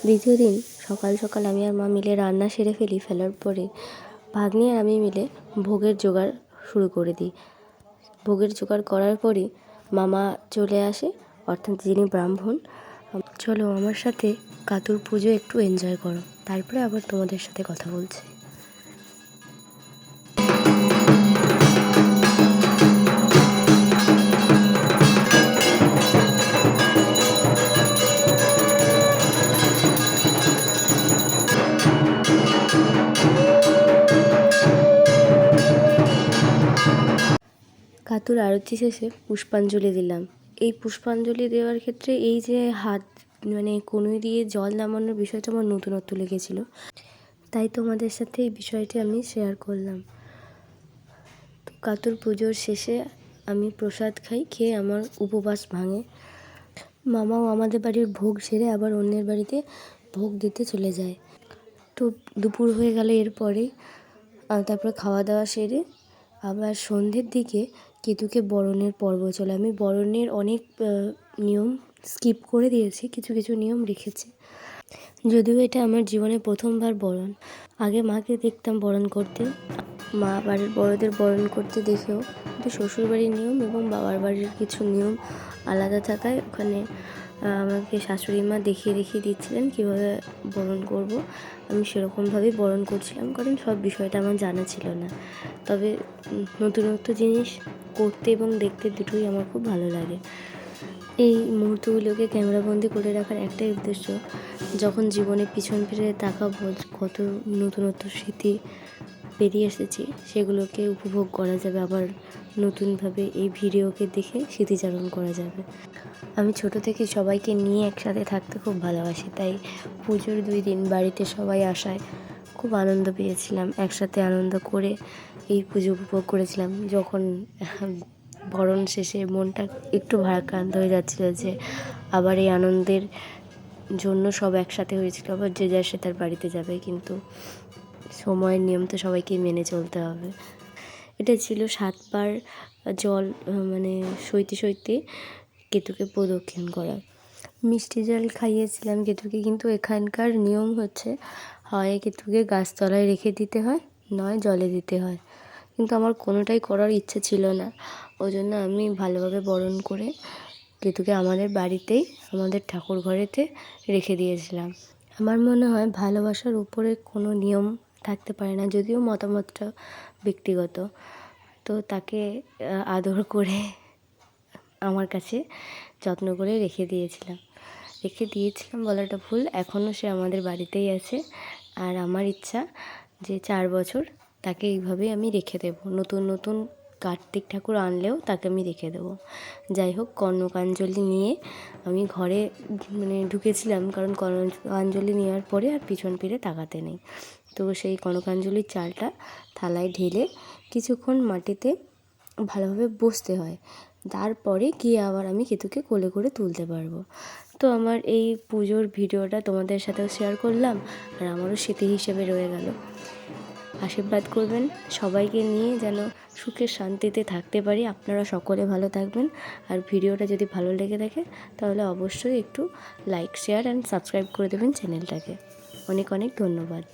দ্বিতীয় দিন সকাল সকাল আমি আর মা মিলে রান্না সেরে ফেলার পরে ভাগ্নি আর আমি মিলে ভোগের জোগাড় শুরু করে দিই। ভোগের জোগাড় করার পরই মামা চলে আসে, অর্থাৎ যিনি ব্রাহ্মণ। চলো আমার সাথে কাতুর পুজো একটু এনজয় করো, তারপরে আবার তোমাদের সাথে কথা বলছি। কাতুর আরতি শেষে পুষ্পাঞ্জলি দিলাম। এই পুষ্পাঞ্জলি দেওয়ার ক্ষেত্রে এই যে হাত কনুই দিয়ে জল নামানোর বিষয়টা আমার নতুনত্ব লেগেছিলো, তাই তোমাদের সাথে এই বিষয়টি আমি শেয়ার করলাম। তো কাতুর পুজোর শেষে আমি প্রসাদ খাই, খেয়ে আমার উপবাস ভাঙে। মামাও আমাদের বাড়ির ভোগ সেরে আবার অন্যের বাড়িতে ভোগ দিতে চলে যায়। তো দুপুর হয়ে গেলে এরপরে তারপরে খাওয়া দাওয়া সেরে আবার সন্ধ্যের দিকে কেতুকে বরণের পর্ব চলে। আমি বরণের অনেক নিয়ম স্কিপ করে দিয়েছি, কিছু কিছু নিয়ম রেখেছি। যদিও এটা আমার জীবনে প্রথমবার বরণ। আগে মাকে দেখতাম বরণ করতে, মা বাড়ির বড়দের বরণ করতে দেখেও, কিন্তু শ্বশুরবাড়ির নিয়ম এবং বাবার বাড়ির কিছু নিয়ম আলাদা থাকায় ওখানে আমাকে শাশুড়ি মা দেখিয়ে দিচ্ছিলেন কীভাবে বরণ করব। আমি সেরকমভাবেই বরণ করছিলাম, কারণ সব বিষয়টা আমার জানা ছিল না। তবে নতুনত্ব জিনিস করতে এবং দেখতে দুটোই আমার খুব ভালো লাগে। এই মুহূর্তগুলোকে ক্যামেরাবন্দি করে রাখার একটাই উদ্দেশ্য, যখন জীবনে পিছন ফিরে তাকাবো কত নতুনত্ব স্মৃতি পেরিয়ে এসেছি, সেগুলোকে উপভোগ করা যাবে, আবার নতুনভাবে এই ভিডিওকে দেখে স্মৃতিচারণ করা যাবে। আমি ছোট থেকে সবাইকে নিয়ে একসাথে থাকতে খুব ভালোবাসি, তাই পুজোর 2 দিন বাড়িতে সবাই আসায় খুব আনন্দ পেয়েছিলাম। একসাথে আনন্দ করে এই পুজো উপভোগ করেছিলাম। যখন বরণ শেষে মনটা একটু ভারাক্রান্ত হয়ে যাচ্ছিল যে আবার এই আনন্দের জন্য সব একসাথে হয়েছিল, আবার যে যার সে তার বাড়িতে যাবে, কিন্তু সময়ের নিয়ম তো সবাইকে মেনে চলতে হবে। এটা ছিল 7 বার জল সইতে কেতুকে প্রদক্ষিণ করা। মিষ্টি জল খাইয়েছিলাম কেতুকে, কিন্তু এখানকার নিয়ম হচ্ছে হয় কেতুকে গাছতলায় রেখে দিতে হয়, নয় জলে দিতে হয়। কিন্তু আমার কোনোটাই করার ইচ্ছে ছিল না, ওই জন্য আমি ভালোভাবে বরণ করে কেতুকে আমাদের বাড়িতেই, আমাদের ঠাকুর ঘরেতে রেখে দিয়েছিলাম। আমার মনে হয় ভালোবাসার উপরে কোনো নিয়ম থাকতে পারে না, যদিও মতামতটা ব্যক্তিগত। তো তাকে আদর করে আমার কাছে যত্ন করে রেখে দিয়েছিলাম বলাটা ভুল, এখনও সে আমাদের বাড়িতেই আছে। আর আমার ইচ্ছা যে 4 বছর তাকে এইভাবেই আমি রেখে দেবো। নতুন কার্তিক ঠাকুর আনলেও তাকে আমি রেখে দেবো। যাই হোক, কনকাঞ্জলি নিয়ে আমি ঘরে ঢুকেছিলাম, কারণ কনকাঞ্জলি নেওয়ার পরে আর পিছন ফিরে তাকাতে নেই। তো সেই কনকাঞ্জলির চালটা থালায় ঢেলে কিছুক্ষণ মাটিতে ভালোভাবে বসতে হয়, তারপরে গিয়ে আবার আমি কেতুকে কোলে করে তুলতে পারবো। তো আমার এই পুজোর ভিডিওটা তোমাদের সাথেও শেয়ার করলাম, আর আমারও স্মৃতি হিসেবে রয়ে গেল। আশীর্বাদ করবেন সবাইকে নিয়ে যেন সুখে শান্তিতে থাকতে পারি। আপনারা সকলে ভালো থাকবেন। আর ভিডিওটা যদি ভালো লেগে থাকে তাহলে অবশ্যই একটু লাইক, শেয়ার অ্যান্ড সাবস্ক্রাইব করে দেবেন চ্যানেলটাকে। অনেক ধন্যবাদ।